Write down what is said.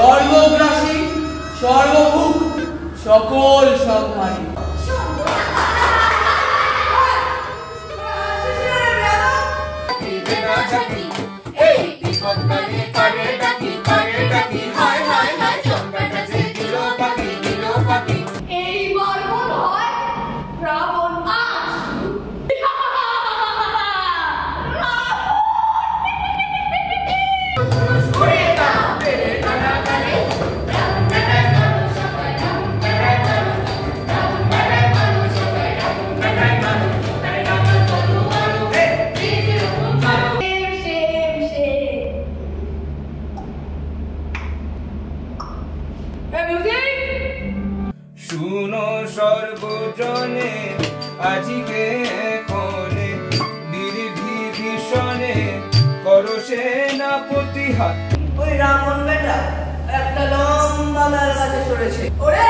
সর্বগ্রাসী সর্বভূক সকল সংহারী। শুনো সর্বজনে আজিকে এখনে বিভীষণে করো সেনাপতি হাত। ওই রামন বেটা একটা লম্বা তার কাছে চড়েছে। ওরে